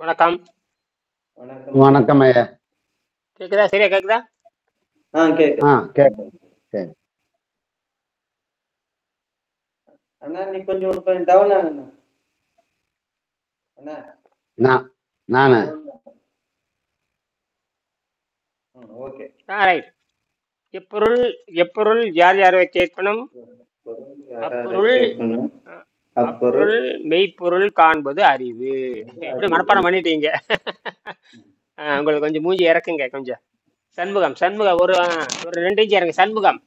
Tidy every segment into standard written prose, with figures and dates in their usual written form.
வணக்கம். வணக்கம் ஐயா. வணக்கம் ஐயா. கேக்குதா? சரியா கேக்குதா? கேக்குது. கேட்குது. சரி. அண்ணா நீ கொஞ்சம் டவுன் ஆகுண்ணா. அண்ணா நான் நானு ஓகே. ரைட். எப்பொருள் எப்பொருள் யார் யாரை கேட்கணும்? அப்பொருள் கேட்கணும். அப்பொருள் அப்பொருள் மெய்ப்பொருள் காண்பது அறிவு. எப்படி மனப்பாடம் பண்ணிட்டீங்க? உங்களுக்கு கொஞ்சம் மூஞ்சி இறக்குங்க கொஞ்சம். சண்முகம் ஒரு ஒரு 2 இன்ச்சு இறங்க சண்முகம்.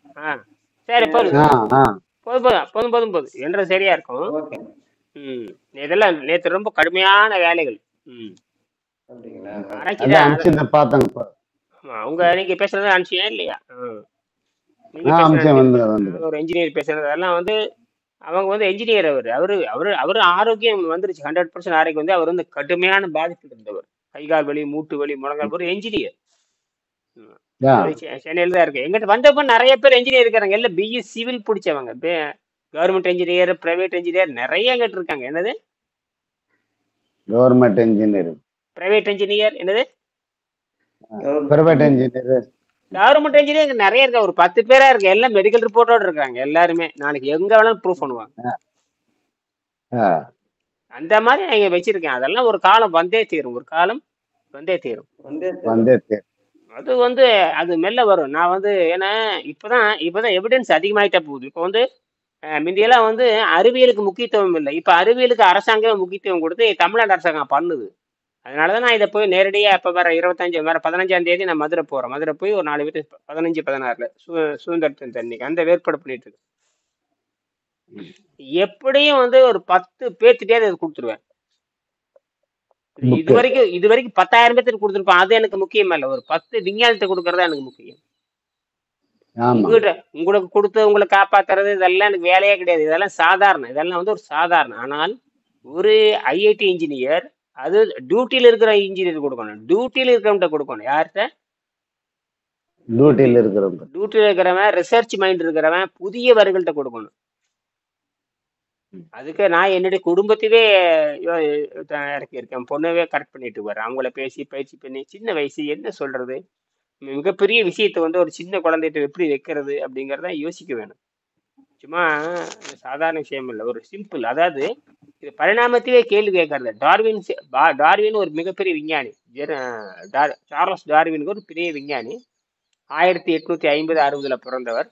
சரி போதும் ஆ ஆ போதும் என்ற சரியா இருக்கும். ஓகே. இதெல்லாம் நேற்று ரொம்ப கடுமையான வேலைகள். அப்படிங்களா? அதான் அனுப்பிச்சு பார்த்தேங்க. நீங்க பேசுறது அனுப்பிச்சியா இல்லையா? நீங்க அனுப்பிச்சு பேசுறது வந்து ஒரு இன்ஜினியர் பேசுறது அதெல்லாம் வந்து அவங்க வந்து என்ஜினியர். அவரு ஆரோக்கியம் வந்துருச்சு. 100% ஆரோக்கியம் வந்து அவர் வந்து கடுமையான பாதிப்பு இருந்தவர். கைகால் வலி, மூட்டு வலி, முழங்கால். ஒரு என்ஜினியர் சென்னையில தான் இருக்கு. எங்கிட்ட வந்தப்ப நிறைய பேர் என்ஜினியர் இருக்காங்க. எல்லாம் பிஇ சிவில் பிடிச்சவங்க. கவர்மெண்ட் என்ஜினியர், பிரைவேட் என்ஜினியர் நிறைய எங்கிட்ட இருக்காங்க. என்னது கவர்மெண்ட் இன்ஜினியர், பிரைவேட் என்ஜினியர், என்னது பிரைவேட் இன்ஜினியர், கவர்மெண்ட் என்ஜினியர் நிறைய இருக்கா. ஒரு 10 பேரா இருக்கு. எல்லாம் மெடிக்கல் ரிப்போர்ட்டோட இருக்காங்க. எல்லாருமே நாளைக்கு எங்க வேணாலும் ப்ரூவ் பண்ணுவாங்க. அந்த மாதிரி நான் இங்க வச்சிருக்கேன். அதெல்லாம் ஒரு காலம் வந்தே தீரும். அது வந்து அது மெல்ல வரும். நான் வந்து ஏன்னா இப்பதான் எவிடன்ஸ் அதிகமாயிட்டா போகுது. இப்போ வந்து முந்தியெல்லாம் வந்து அறிவியலுக்கு முக்கியத்துவம் இல்லை. இப்ப அறிவியலுக்கு அரசாங்கம் முக்கியத்துவம் கொடுத்து தமிழ்நாடு அரசாங்கம் பண்ணுது. அதனாலதான் நான் இதை போய் நேரடியா இப்ப வேற 15ஆம் தேதி நான் மதுரை போறேன். மதுரை போய் ஒரு 4 பேர் 15, 16 சுதந்திரத்தின் தண்ணிக்கு அந்த வேறுபாடு பண்ணிட்டு இருக்கு. எப்படியும் வந்து ஒரு 10 பேர்த்திட்டே அதை கொடுத்துருவேன். இது வரைக்கும் 10,000 பேர்த்துக்கு கொடுத்துருப்பேன். அது எனக்கு முக்கியம் இல்ல. ஒரு 10 விஞ்ஞானத்தை கொடுக்கறதா எனக்கு முக்கியம். உங்களுக்கு கொடுத்து உங்களை காப்பாத்துறது இதெல்லாம் எனக்கு வேலையே கிடையாது. இதெல்லாம் சாதாரணம். இதெல்லாம் வந்து ஒரு சாதாரணம். ஆனால் ஒரு ஐஐடி இன்ஜினியர் அது டியூட்டியில இருக்கிற இன்ஜினியர் கொடுக்கணும். டியூட்டியில இருக்கிறவங்க கொடுக்கணும். யார்கிட்ட? டியூட்டியில இருக்கிறவன், ரிசர்ச் மைண்ட் இருக்கிறவன், புதியவர்கள்ட்ட கொடுக்கணும். அதுக்கு நான் என்னுடைய குடும்பத்தையே இறக்கியிருக்கேன். பொண்ணவே கரெக்ட் பண்ணிட்டு வரேன். அவங்கள பேசி பயிற்சி பண்ணி சின்ன வயசு என்ன சொல்றது, மிகப்பெரிய விஷயத்த வந்து ஒரு சின்ன குழந்தைகிட்ட எப்படி வைக்கிறது அப்படிங்கிறத யோசிக்க வேணும். சும்மா சாதாரண விஷயம் இல்லை. ஒரு சிம்பிள். அதாவது இது பரிணாமத்தையே கேள்வி கேட்கறது. டார்வின் ஒரு மிகப்பெரிய விஞ்ஞானி. சார்லஸ் டார்வினுக்கு ஒரு பெரிய விஞ்ஞானி. 1850, 60 பிறந்தவர்.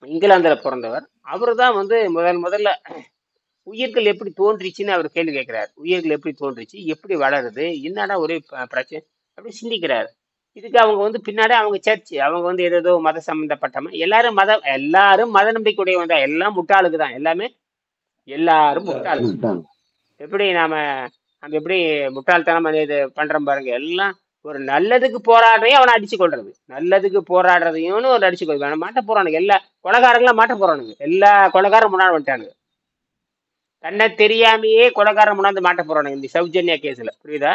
இங்கிலாந்துல பிறந்தவர். அவரு தான் வந்து முதல்ல உயிர்கள் எப்படி தோன்றிச்சுன்னு அவர் கேள்வி கேட்கிறார். உயிர்கள் எப்படி தோன்றிச்சு, எப்படி வளருது, என்னடா ஒரே பிரச்சனை அப்படி சிந்திக்கிறார். இதுக்கு அவங்க வந்து பின்னாடி அவங்க சர்ச்சு, அவங்க வந்து ஏதோ மத சம்பந்தப்பட்டவங்க. எல்லாரும் மத நம்பிக்கையுடைய வந்தா எல்லாம் முட்டாளுக்கு தான். எல்லாரும் முட்டாளு. எப்படி நாம எப்படி முட்டாள்தனம் இது பண்றோம் பாருங்க. எல்லாம் ஒரு நல்லதுக்கு போராடுறையும் அவனை அடிச்சு கொள்றது, நல்லதுக்கு போராடுறதையும் ஒரு அடிச்சு கொள்வாங்க. மாட்ட போறானுங்க. எல்லா கொலைகாரங்களாம் மாட்ட போறானுங்க. எல்லா கொலைகாரம் முன்னாடி வந்துட்டானுங்க. தன்னை தெரியாமையே கொலைகாரம் முன்னாடி மாட்ட போறானுங்க இந்த சௌஜன்யா கேஸ்ல. புரியுதா?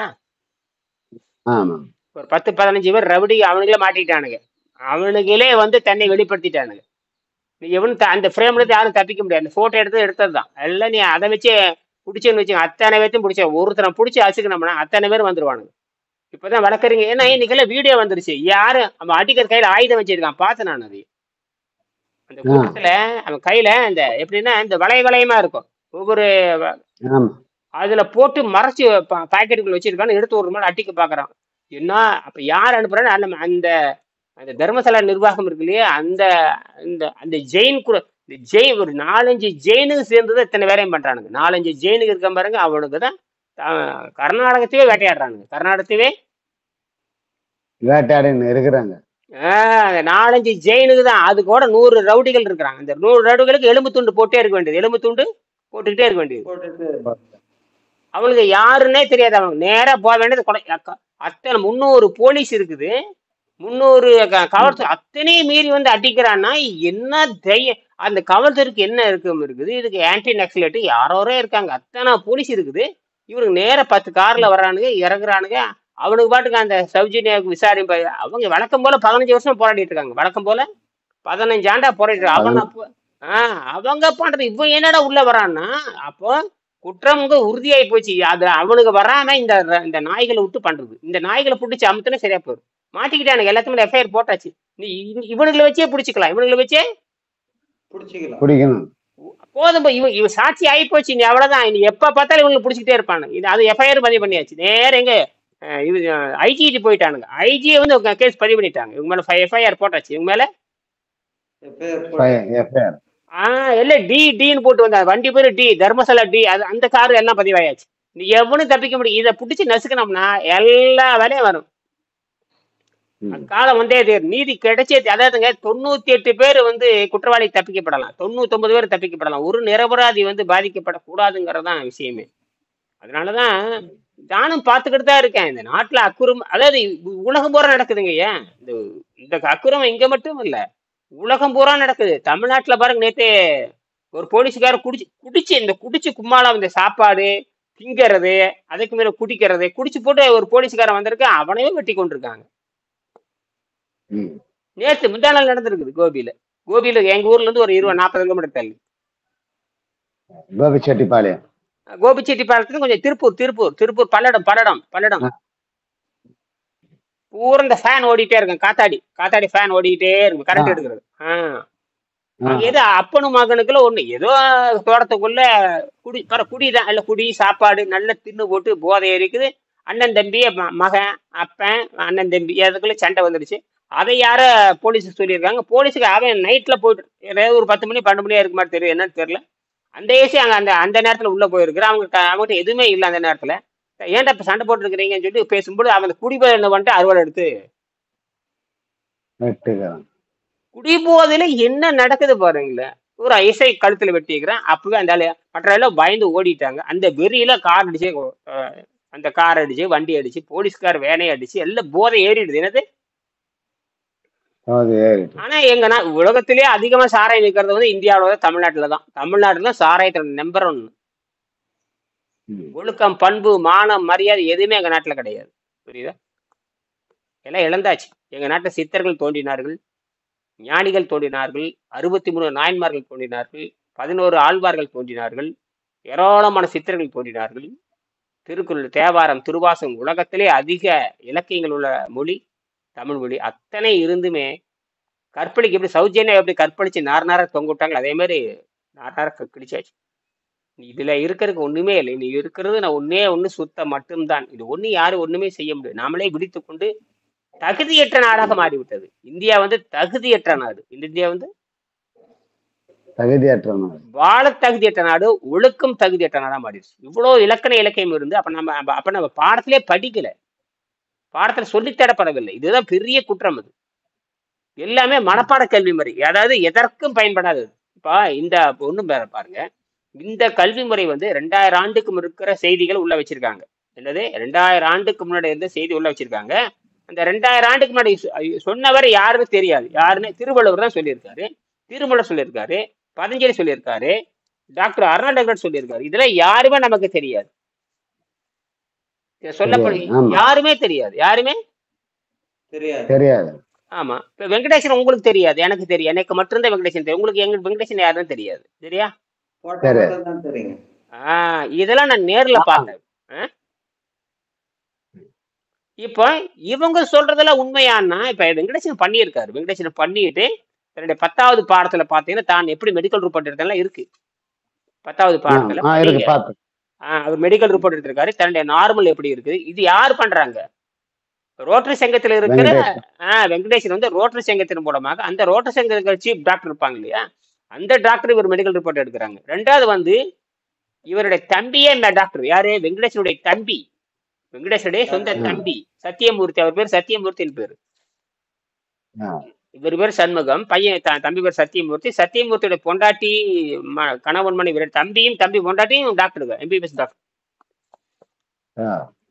ஒரு 10, 15 பேர் ரவுடி அவனுங்களே மாட்டிட்டானுங்க. அவனுங்களே வந்து தன்னை வெளிப்படுத்திட்டானுங்க. நீ எவனும் அந்த ஃப்ரேம்ல இருந்து யாரும் தப்பிக்க முடியாது. அந்த போட்டோ எடுத்ததுதான் எல்லாம். நீ அதை வச்சு பிடிச்சேன்னு வச்சுங்க. அத்தனை பேர்த்தையும் பிடிச்ச ஒருத்தனை பிடிச்சி அசுக்கணும்னா அத்தனை பேர் வந்துருவானுங்க. இப்பதான் வளர்க்குறீங்க. ஏன்னா இன்னைக்கெல்லாம் வீடியோ வந்துருச்சு. யாரு அவன் அடிக்கிற கையில ஆயுதம் வச்சிருக்கான். பார்த்தேன் நான். அது அந்த கூட்டத்துல அவன் கையில இந்த எப்படின்னா இந்த வளையமா இருக்கும். ஒவ்வொரு அதுல போட்டு மறைச்சு பாக்கெட்டுக்குள்ள வச்சிருக்கான்னு எடுத்து ஒரு மாதிரி அட்டிக்க பாக்குறான். என்ன அப்ப யார் அனுப்புறான்னு அந்த அந்த தர்மசாலா நிர்வாகம் இருக்கு இல்லையா, அந்த ஜெயின் கூட ஒரு 4-5 ஜெயினுக்கு சேர்ந்துதான் இத்தனை வேலையும் பண்றானுங்க. 4-5 ஜெயினுக்கு இருக்க பாருங்க. அவனுக்கு தான் கர்நாடகத்தையே வேட்டையாடுறானுங்க. கர்நாடகத்தையே வேட்டையாடின்னு இருக்கிறாங்க. 4-5 ஜெயினுக்கு தான். அது கூட 100 ரவுடிகள் இருக்கிறாங்க. அந்த 100 ரவுடிகளுக்கு எலும்பு துண்டு போட்டே இருக்க வேண்டியது. எலும்பு துண்டு போட்டுக்கிட்டே இருக்க வேண்டியது. அவனுக்கு யாருன்னே தெரியாது. அவனுக்கு நேரா போக வேண்டியது. அத்தனை 300 போலீஸ் இருக்குது, 300 காவல்துறை அத்தனையும் மீறி வந்து அடிக்கிறான்னா என்ன தைரியம்? அந்த காவல்துறைக்கு என்ன இருக்குது? இதுக்கு ஆன்டி நக்சலைட் யாரோ இருக்காங்க. அத்தனை போலீஸ் இருக்குது. இவருக்கு நேர 10 கார்ல வர்றானுங்க, இறங்குறானுங்க. அவனுக்கு பாட்டுக்கு அந்த சௌஜன்யாவுக்கு விசாரிப்பு. அவங்க வழக்கம் போல 15 வருஷம் போராடிட்டு இருக்காங்க. வழக்கம் போல 15 ஆண்டா போராடிட்டு. அவங்க பண்றது இவன் என்னடா உள்ள வரான்னா, அப்போ குற்றம் உறுதியாகி போச்சு. அது அவனுக்கு வராம இந்த இந்த நாய்களை விட்டு பண்றது. இந்த நாய்களை பிடிச்சி அமுத்துனா சரியா போயிடும். மாட்டிக்கிட்டானுங்க, எல்லாத்துக்கும் எஃப்ஐஆர் போட்டாச்சு. நீ இவனுங்களை வச்சே பிடிச்சிக்கலாம், இவனுங்களை வச்சே பிடிச்சிக்கலாம். பிடிக்கணும். போதும். இவன் சாட்சி ஆகி போச்சு, நீ அவ்வளவுதான். நீ எப்ப பார்த்தாலும் இவங்களை பிடிச்சிக்கிட்டே இருப்பானு. இது அது எஃப்ஐஆர் பதிவு பண்ணியாச்சு. நேர எங்க இது ஐஜிக்கு போயிட்டானுங்க. ஐஜியை வந்து கேஸ் பதிவு பண்ணிட்டாங்க. இவங்க மேல எஃப்ஐஆர் போட்டாச்சு. இவங்க மேல எஃப்ஐஆர் இல்ல டின்னு போட்டு வந்தா வண்டி பேரு டி, தர்மசாலா டி, அது அந்த காரு எல்லாம் பதிவாயாச்சு. நீ எவனும் தப்பிக்க முடியும். இதை பிடிச்சி நசுக்கணும்னா எல்லா வேலையும் வரும். காலம் வந்தே தீர், நீதி கிடைச்சே. அதாவதுங்க 98 பேர் வந்து குற்றவாளி தப்பிக்கப்படலாம், 99 பேர் தப்பிக்கப்படலாம். ஒரு நிரபராதி வந்து பாதிக்கப்படக்கூடாதுங்கிறதான் விஷயமே. அதனாலதான் நானும் பார்த்துக்கிட்டு தான் இருக்கேன். இந்த நாட்டுல அக்குறம், அதாவது உலகம் பூரா நடக்குதுங்க. ஏன் இந்த அக்குறம் இங்க மட்டும் இல்ல, உலகம் பூரா நடக்குது. தமிழ்நாட்டுல பாருங்க, நேத்து ஒரு போலீஸுக்கார குடிச்சு கும்மாளம், இந்த சாப்பாடு திங்கிறது, அதுக்கு மேல குடிக்கிறது, குடிச்சு போட்டு ஒரு போலீஸுக்காரன் வந்திருக்கு, அவனையே வெட்டி கொண்டிருக்காங்க. நேத்து முந்தா நாள் நடந்திருக்குது கோபியில எங்க ஊர்ல இருந்து ஒரு 20-40 கிலோமீட்டர் தள்ளி. கோபிச்செட்டிப்பாளையம் கொஞ்சம் திருப்பூர் பல்லடம் பூரா இந்த ஃபேன் ஓடிட்டே இருக்கும். காத்தாடி ஃபேன் ஓடிக்கிட்டே இருக்கும், கரண்ட் எடுக்கிறது. ஏதோ அப்பனும் மகனுக்குள்ள ஒண்ணு, ஏதோ தோட்டத்துக்குள்ள குடிதான், இல்ல குடி சாப்பாடு நல்லா தின்னு போட்டு போதை இருக்குது. அண்ணன் தம்பி, மகன் அப்பன் அண்ணன் தம்பி, அதுக்குள்ள சண்டை வந்துடுச்சு. அதை யார போலீஸுக்கு சொல்லியிருக்காங்க. போலீஸுக்கு அவன் நைட்ல போயிட்டு ஏதாவது ஒரு 10 மணி 12 மணியா இருக்கு மாதிரி தெரியும், என்னன்னு தெரியல. அந்த ஏசி அங்க அந்த நேரத்துல உள்ள போயிருக்கிறேன். அவங்ககிட்ட எதுவுமே இல்லை அந்த நேரத்துல. ஏன்டா இப்ப சண்டை போட்டு இருக்கிறீங்கன்னு சொல்லி பேசும்போது அவன் குடிபோதை என்ன பண்ணிட்டு அறுவாள் எடுத்து குடிபோதையில என்ன நடக்குது பாருங்களேன். ஒரு இசை கழுத்துல வெட்டிக்கிறேன். அப்பவே அந்த மற்ற எல்லாம் பயந்து ஓடிட்டாங்க. அந்த வெறியில கார் அடிச்சு வண்டி அடிச்சு போலீஸ்கார் வேனையை அடிச்சு எல்லாம் போதை ஏறிடுது. என்னது, ஆனா எங்க உலகத்திலேயே அதிகமா சாராயம் விற்கிறது வந்து இந்தியாவில தமிழ்நாட்டுலதான். தமிழ்நாட்டுல சாராயத்தோட நம்பர் 1. ஒழுக்கம், பண்பு, மானம், மரியாதை எதுவுமே எங்க நாட்டுல கிடையாது. புரியுதா? எல்லாம் இழந்தாச்சு. எங்க நாட்டுல சித்தர்கள் தோன்றினார்கள், ஞானிகள் தோன்றினார்கள், 63 நாயன்மார்கள் தோன்றினார்கள், 11 ஆழ்வார்கள் தோன்றினார்கள், ஏராளமான சித்தர்கள் தோன்றினார்கள். திருக்குறள், தேவாரம், திருவாசகம், உலகத்திலே அதிக இலக்கியங்கள் உள்ள மொழி தமிழ் மொழி. அத்தனை இருந்துமே கற்பழிக்கு எப்படி சௌஜன்யம் எப்படி கற்பழிச்சு நார தொங்க விட்டாங்களோ அதே மாதிரி நார கிழிச்சாச்சு. இதுல இருக்கிறதுக்கு ஒண்ணுமே இல்லை. நீ இருக்கிறது நான் ஒண்ணு சுத்த மட்டும்தான். இது ஒண்ணு யாரும் ஒண்ணுமே செய்ய முடியாது. நாமளே விழித்து கொண்டு தகுதியற்ற நாடாக மாறிவிட்டது. இந்தியா வந்து தகுதியற்ற நாடு. இந்தியா வந்து தகுதியற்ற நாடு, வாழ தகுதியற்ற நாடு, ஒழுக்கம் தகுதியற்ற நாடா மாறிடுச்சு. இவ்வளவு இலக்கியம் இருந்து அப்ப நம்ம பாடத்திலே படிக்கல, பாடத்துல சொல்லித்தரப்படவில்லை. இதுதான் பெரிய குற்றம். அது எல்லாமே மனப்பாட கல்வி முறை, அதாவது எதற்கும் பயன்படாதது. இப்ப இந்த ஒண்ணும் பாருங்க, இந்த கல்வி முறை வந்து 2000 ஆண்டுக்கு இருக்கிற செய்திகள் உள்ள வச்சிருக்காங்க. என்னது, 2000 ஆண்டுக்கு முன்னாடி இருந்த செய்தி உள்ள வச்சிருக்காங்க. அந்த 2000 ஆண்டுக்கு முன்னாடி சொன்னவர் யாருன்னு தெரியாது. யாருன்னு திருவள்ளுவர் தான் சொல்லியிருக்காரு, திருமூலர் சொல்லியிருக்காரு, பதஞ்சலி சொல்லியிருக்காரு, டாக்டர் அருணாடகர் சொல்லியிருக்காரு. இதெல்லாம் யாருமே நமக்கு தெரியாது. சொல்லப்படும் யாருமே தெரியாது, யாருமே தெரியாது. ஆமா, இப்ப வெங்கடேசன் உங்களுக்கு தெரியாது, எனக்கு தெரியும். எனக்கு மட்டும்தான் வெங்கடேசன் தெரியும். உங்களுக்கு எங்க வெங்கடேசன் யாருன்னு தெரியாது. சரியா? இதெல்லாம் நான் நேர்ல பார்த்தேன். இப்போ இவங்க சொல்றதெல்லாம் உண்மையானா, இப்ப வெங்கடேசன் பண்ணியிருக்காரு. வெங்கடேசன் பண்ணிட்டு தன்னுடைய 10வது பாடத்துல பாத்தீங்கன்னா தான் எப்படி மெடிக்கல் ரிப்போர்ட் எடுத்தெல்லாம் இருக்கு. 10வது பாடத்துல அவர் மெடிக்கல் ரிப்போர்ட் எடுத்திருக்காரு. தன்னுடைய நார்மல் எப்படி இருக்குது, இது யாரு பண்றாங்க? ரோட்டரி சங்கத்துல இருக்கிற வெங்கடேசன் வந்து ரோட்டரி சங்கத்தின் மூலமாக, அந்த ரோட்டரி சங்கத்தில் சீஃப் டாக்டர் இருப்பாங்க இல்லையா, அந்த டாக்டர் இவர் மெடிக்கல் ரிப்போர்ட் எடுக்கிறாங்க. 2வது வந்து இவருடைய தம்பியே டாக்டர். யாரு? வெங்கடேசனுடைய தம்பி, வெங்கடேசனுடைய சொந்த தம்பி சத்தியமூர்த்தி. அவர் பேர் சத்தியமூர்த்தின்னு பேரு. இவர் பேர் சண்முகம், பையன் தம்பி பேர் சத்தியமூர்த்தி. சத்தியமூர்த்தியோட பொண்டாட்டி கணவன் மனைவி தம்பியும் தம்பி பொண்டாட்டியும் டாக்டர், எம்பிபிஎஸ் டாக்டர்.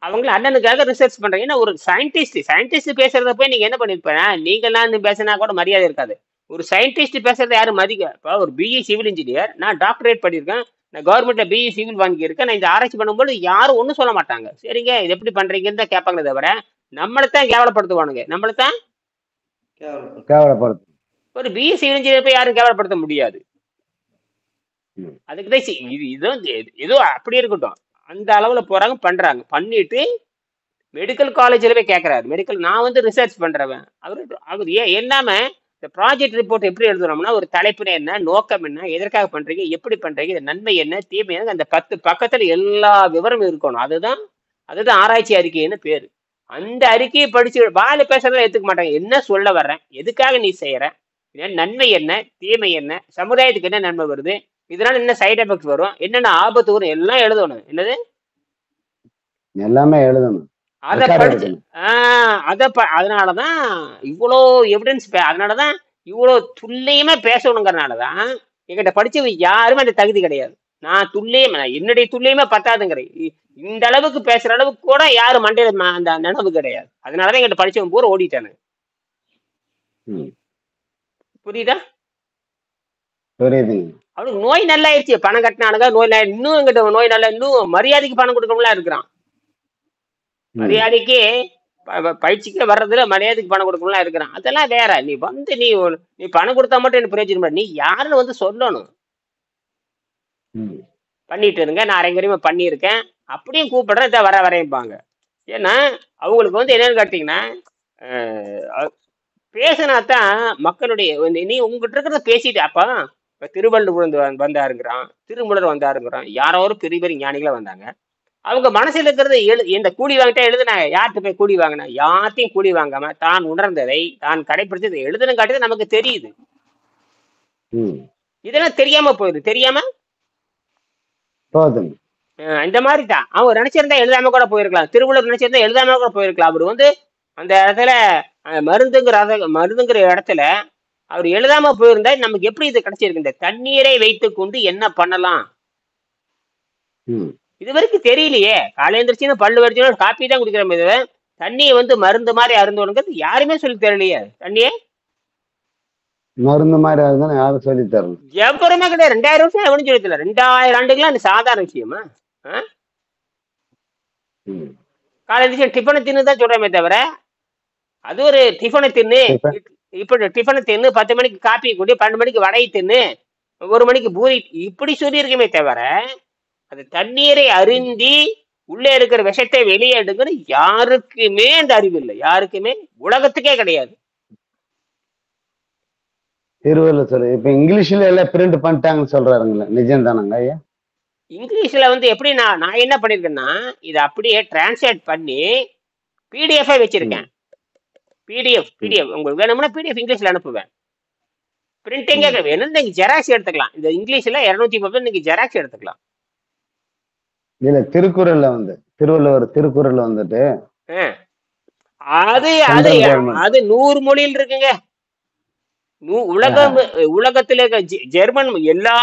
அவங்கள அண்ணனுக்காக ரிசர்ச் பண்றாங்க. ஏன்னா ஒரு சயின்டிஸ்ட் பேசுறத போய் நீங்க என்ன பண்ணிருப்பேன், நீங்களாம் பேசினா கூட மரியாதை இருக்காது. ஒரு சயின்டிஸ்ட் பேசுறத யாரும் மதிக்க. இப்போ ஒரு பிஇ சிவில் இன்ஜினியர், நான் டாக்டரேட் பண்ணியிருக்கேன், நான் கவர்மெண்ட்ல பிஇ சிவில் வாங்கியிருக்கேன். நான் இந்த ஆராய்ச்சி பண்ணும்போது யாரும் ஒன்றும் சொல்ல மாட்டாங்க. சரிங்க, இது எப்படி பண்றீங்கன்னு தான் கேட்பாங்களே தவிர நம்மளைத்தான் கேவலப்படுத்துவானுங்க. நம்மளைத்தான் கேவலப்படுத்தும். ஒரு பிஇ சிவில் இன்ஜினியர் போய் யாரும் கேவலப்படுத்த முடியாது. ம். அதுக்குதான் இது வந்து ஏதோ அப்படி இருக்கட்டும். அந்த அளவுல போறாங்க, பண்றாங்க. பண்ணிட்டு மெடிக்கல் காலேஜ்ல போய் கேட்கறாரு. நான் வந்து ரிசர்ச் பண்றவன். அவர் ஏன் எல்லாம இந்த ப்ராஜெக்ட் ரிப்போர்ட் எப்படி எழுதுறோம்னா, ஒரு தலைப்புனா என்ன, நோக்கம் என்ன, எதற்காக பண்றீங்க, எப்படி பண்றீங்க, இது நன்மை என்ன, தீமை என்ன, அந்த 10 பக்கத்துல எல்லா விவரமும் இருக்கணும். அதுதான் அதுதான் ஆராய்ச்சி அறிக்கைன்னு பேரு. அந்த அறிக்கையை படிச்சு வாயில பேசுறதை ஏத்துக்க மாட்டாங்க. என்ன சொல்ல வர்றேன், எதுக்காக நீ செய்யற, நன்மை என்ன, தீமை என்ன, சமுதாயத்துக்கு என்ன நன்மை வருது, இதனால என்ன சைடு எஃபெக்ட் வரும், என்னென்ன ஆபத்து வரும், எல்லாம் எழுதணும். என்னது எல்லாமே எழுதணும், அத ரெக்கார்ட் படிச்சு எடுக்கணும். அதனாலதான் இவ்வளோ எவிடன்ஸ், அதனாலதான் இவ்வளோ துல்லியமா பேசணுங்கிறனாலதான் என்கிட்ட படிச்சவங்க யாருமே அந்த தகுதி கிடையாது. நான் துல்லியமா, என்னுடைய துல்லியமா பத்தாதுங்கிறேன். இந்த அளவுக்கு பேசுற அளவுக்கு கூட யாரும் மண்டையில அந்த நினைவு கிடையாது. அதனாலதான் என்கிட்ட படிச்சவன் பூரா ஓடிட்டானு. ம். புரியுதா? புரியுதுங்க. அவனுக்கு நோய் நல்லா ஆயிடுச்சு, பணம் கட்டினானுங்க, இன்னும் எங்கிட்ட நோய் நல்லா, இன்னும் மரியாதைக்கு பணம் கொடுக்கணும்லாம் இருக்கிறான். ம். மரியாதைக்கு பயிற்சிக்கு வர்றதுல மரியாதைக்கு பணம் கொடுக்கணும்லாம் இருக்கிறான். அதெல்லாம் வேற. நீ வந்து நீ பணம் கொடுத்தா மட்டும் எனக்கு பிரயோஜனம். நீ யாருன்னு வந்து சொல்லணும். ம். பண்ணிட்டு இருங்க, நான் அரங்கரியமா பண்ணியிருக்கேன், அப்படியும் கூப்பிடுறேன், இதை வரையம்பாங்க. ஏன்னா அவங்களுக்கு வந்து என்னன்னு கேட்டீங்கன்னா, பேசினாதான் மக்களுடைய நீ உங்ககிட்ட இருக்கிறத பேசிட்டு. அப்ப இப்ப திருவள்ளுவர் வந்தாருங்கிறான், திருமூலர் வந்தாருங்கிறான், யாரோ ஒரு பெரிய பெரிய ஞானிகளா வந்தாங்க. அவங்க மனசுல இருக்கிறது இந்த கூலி வாங்கிட்டா எழுதுனாங்க. யார்கிட்ட போய் கூலி வாங்கினா? யார்ட்டையும் கூலி வாங்காம தான் உணர்ந்ததை தான் கடைபிடிச்சதை எழுதுன்னு காட்டுறது நமக்கு தெரியுது. ம். இதெல்லாம் தெரியாம போகுது. தெரியாம போதும். இந்த மாதிரி தான் அவங்க நினைச்சிருந்தா எழுதாம கூட போயிருக்கலாம். திருவள்ளுவர் நினைச்சிருந்தா எழுதாம கூட போயிருக்கலாம். அவர் வந்து அந்த இடத்துல மருந்துங்கிற இடத்துல அவர் எழுதாம போயிருந்தா நமக்கு எப்படி இது கிடைச்சிருக்கு? இந்த தண்ணீரை வைத்துக் கொண்டு என்ன பண்ணலாம், ம். இது வரைக்கும் தெரியலையே. காலையந்திரிச்சுன்னு பல்லு வடிச்சுன்னு காப்பி தான் குடிக்கிறோம். இது தண்ணியை வந்து மருந்து மாதிரி அருந்தோணுங்கிறது யாருமே சொல்லி தெரியலையே. தண்ணியே மருந்து மாதிரி அதுதான் யாரும் சொல்லி தரணும். எவருமே கிடையாது. 2000 வருஷம் எவனும் சொல்லி தரல. 2000 ஆண்டுகள்லாம் அது சாதாரண விஷயமா? ம். காலையில டிஃபனை தின்னு தான் சொல்றமே தவிர, அது ஒரு டிஃபனை தின்னு, இப்ப டிஃபனை தின்னு, 10 மணிக்கு காப்பி குடி, 12 மணிக்கு வடையை தின்னு, 1 மணிக்கு பூரி, இப்படி சொல்லி இருக்கமே தவிர, அது தண்ணீரை அருந்தி உள்ளே இருக்கிற விஷத்தை வெளியே எடுக்கிற யாருக்குமே அந்த அறிவு இல்லை. யாருக்குமே, உலகத்துக்கே கிடையாது. திருவள்ளுவர் சொல்லு. இப்ப இங்கிலீஷ்ல எல்லாம் பிரிண்ட் பண்ணிட்டாங்கன்னு சொல்றாருங்களா, நிஜம் தானங்க ஐயா? இங்கிலீஷ்ல வந்து எப்படி நான் என்ன பண்ணிருக்கேன்னா, இதை அப்படியே டிரான்ஸ்லேட் பண்ணி பிடிஎஃப் வச்சிருக்கேன். பிடிஎஃப் உங்களுக்கு வேணும்னா பிடிஎஃப் இங்கிலீஷ்ல அனுப்புவேன். பிரிண்டிங்கே வேணும், நீங்க ஜெராக்ஸ் எடுத்துக்கலாம். இந்த இங்கிலீஷ்ல 230 நீங்க ஜெராக்ஸ் எடுத்துக்கலாம். இல்ல திருக்குறள்ல வந்து திருவள்ளுவர் திருக்குறள் வந்துட்டு அது அது அது 100 மொழியில் இருக்குங்க. உலகத்துல ஜெர்மன் எல்லா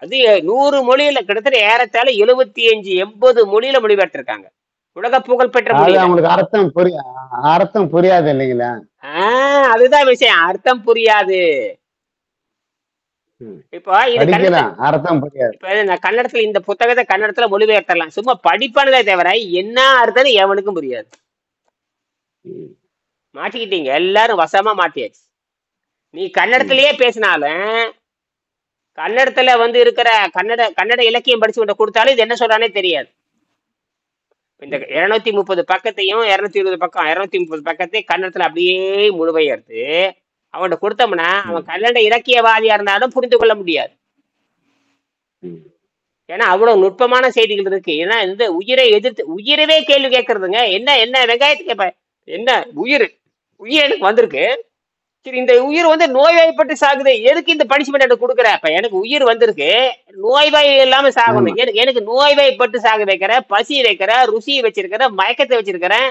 அது 100 மொழியில கிட்டத்தட்ட ஏறத்தாழ 75-80 மொழியில மொழிபெற்றிருக்காங்க. உலக புகழ் பெற்ற மொழி. அவங்களுக்கு அர்த்தம் புரியாது இல்லைங்களா? அதுதான் விஷயம், அர்த்தம் புரியாது. இப்போ அர்த்தம் புரியாது. இப்ப நான் கன்னடத்துல இந்த புத்தகத்தை கன்னடத்துல மொழிபெயர்த்தலாம், சும்மா படிப்பானதே தவிர என்ன அர்த்தம் எவனுக்கும் புரியாது. மாட்டிக்கிட்டீங்க, எல்லாரும் வசமா மாட்டியாச்சு. நீ கன்னடத்திலேயே பேசினாலும், கன்னடத்துல வந்து இருக்கிற கன்னட இலக்கியம் படிச்சு கொண்டு கொடுத்தாலும் இது என்ன சொல்றானே தெரியாது. இந்த 230 பக்கத்தையும் 220 பக்கம் 230 பக்கத்தையும் கன்னடத்துல அப்படியே மொழிபெயர்த்து அவன்கிட்ட கொடுத்தோம்னா அவன் கன்னட இலக்கியவாதியா இருந்தாலும் புரிந்து கொள்ள முடியாது. ஏன்னா அவ்வளவு நுட்பமான செய்திகள் இருக்கு. ஏன்னா இந்த உயிரை எதிர்த்து உயிரவே கேள்வி கேட்கறதுங்க. என்ன வெங்காயத்துக்கு கேட்ப, என்ன உயிர் எனக்கு வந்திருக்கு, சரி இந்த உயிர் வந்து நோய்வாய்ப்பட்டு சாகுது, எதுக்கு இந்த பனிஷ்மெண்ட் எனக்கு கொடுக்குற? அப்ப எனக்கு உயிர் வந்திருக்கு, நோய்வாய் இல்லாம சாகணும். எனக்கு நோய்வாய்ப்பட்டு சாக வைக்கிற, பசி வைக்கிற, ருசியை வச்சிருக்கிற, மயக்கத்தை வச்சிருக்கிறேன்,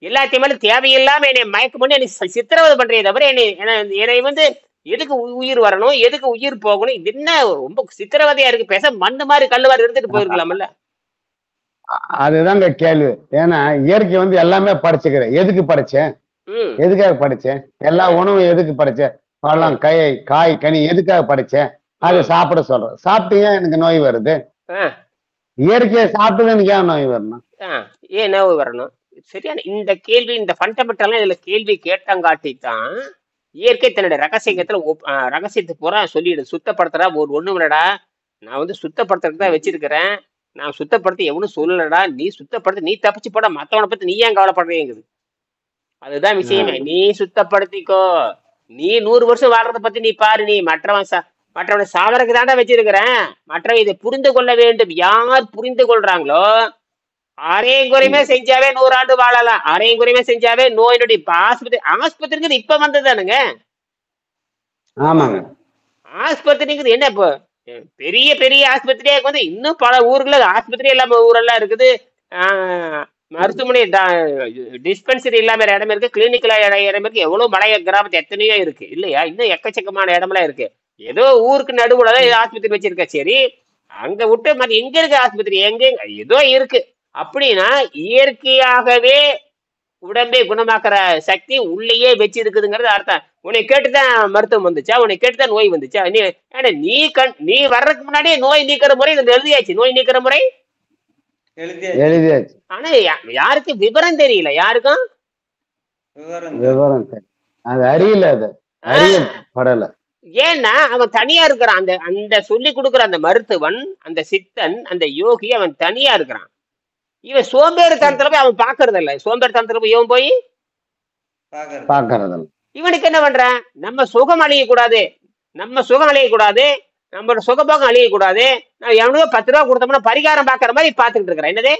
எல்லாத்தையுமே தேவையில்லாம என்னை மயக்கம் பண்ணி என்னை சித்திரவதை பண்றே தவிர என்னை வந்து எதுக்கு உயிர் வரணும், எதுக்கு உயிர் போகணும், இது என்ன ரொம்ப சித்திரவதையா இருக்கு. பேச மண்ணு மாதிரி கல்லுவாரி எடுத்துட்டு போயிருக்கலாம்ல. அதுதாங்க கேள்வி. ஏன்னா இயற்கை வந்து எல்லாமே படைச்சுக்கிறேன். எதுக்கு படைச்சேன், எதுக்காக படிச்சேன்? எல்லா உணவும் எதுக்கு படிச்சேன்? பழம் காய் கனி எதுக்காக படிச்சேன்? அதை சாப்பிட சொல்றேன். சாப்பிட்டீங்க எனக்கு நோய் வருது. இயற்கையை சாப்பிட்டு எனக்கு ஏன் நோய் வரணும்? ஏன் நோய் வரணும்? சரியான இந்த கேள்வி, இந்த ஃபண்டமெண்டல் இதுல கேள்வி கேட்டங்காட்டி தான் இயற்கை தன்னுடைய ரகசியத்தை பூரா சொல்லிடு, சுத்தப்படுத்துறா. ஒண்ணும் இல்லடா, நான் வந்து சுத்தப்படுத்துறதுக்கு தான் வச்சிருக்கிறேன், நான் சுத்தப்படுத்தி எவனும் சொல்லலடா, நீ சுத்தப்படுத்தி நீ தப்பிச்சு போட, மத்தவனை பத்தி நீ ஏன் கவலைப்படுறீங்குது. அதுதான் விஷயமே. நீ சுத்தப்படுத்திக்கோ, நீ 100 வருஷம் வாழ்றத பத்தி நீ பாரு, நீ மற்றவனை சாவறதுக்கு தாண்டா வச்சிருக்கிறேன். மற்றவன் இதை புரிந்து கொள்ள வேண்டும். யார் புரிந்து கொள்றாங்களோ அரையும் குறையுமே செஞ்சாவே 100 ஆண்டு வாழலாம். அரையும் குறையுமே செஞ்சாவே நோயினுடைய ஆஸ்பத்திரிக்கு இப்ப வந்ததானுங்க. ஆமாங்க. ஆஸ்பத்திரிங்கிறது என்ன, இப்போ பெரிய பெரிய ஆஸ்பத்திரியா வந்து இன்னும் பல ஊர்ல ஆஸ்பத்திரி இல்லாம ஊரெல்லாம் இருக்குது. மருத்துவமனை டிஸ்பென்சரி இல்லாம இடம் இருக்கு, கிளினிக்கல் இடம் இருக்கு, எவ்வளவு மலைய கிராமத்து எத்தனையோ இருக்கு இல்லையா. இன்னும் எக்கச்சக்கமான இடமெல்லாம் இருக்கு. ஏதோ ஊருக்கு நடுவுல தான் ஆஸ்பத்திரி வச்சிருக்க, சரி அங்க விட்டு மத்த எங்க இருக்கு ஆஸ்பத்திரி, எங்க ஏதோ இருக்கு. அப்படின்னா இயற்கையாகவே உடம்பை குணமாக்குற சக்தி உள்ளேயே வச்சு இருக்குதுங்கிறது அர்த்தம். உன்னை கேட்டுதான் மருத்துவம் வந்துச்சா, உன்னை கேட்டுதான் நோய் வந்துச்சா? நீ வர்றதுக்கு முன்னாடியே நோய் நீக்கிற முறை எழுதியாச்சு. நோய் நீக்கிற முறை எழுதியாச்சு. ஆனா யாருக்கு விவரம் தெரியல, யாருக்கும் விவரம் அது அறியல, அது அறியப்படல. ஏன்னா அவன் தனியா இருக்கிறான். அந்த சொல்லி கொடுக்குற அந்த மருத்துவன், அந்த சித்தன், அந்த யோகி அவன் தனியா இருக்கிறான். இவன் சோம்பேறி தனத்துல போய் அவன் பாக்குறது இல்ல. சோம்பேறி தனத்துல போய் இவன் போய் பாக்குறது. இவனுக்கு என்ன பண்றான், நம்ம சுகம் அழியக்கூடாது, நம்மளோட சுகபோகம் அழியக்கூடாது, நான் எவனுக்கு 10 ரூபா கொடுத்தோம்னா பரிகாரம் பாக்குற மாதிரி பாத்துக்கிட்டு இருக்கிறேன். என்னது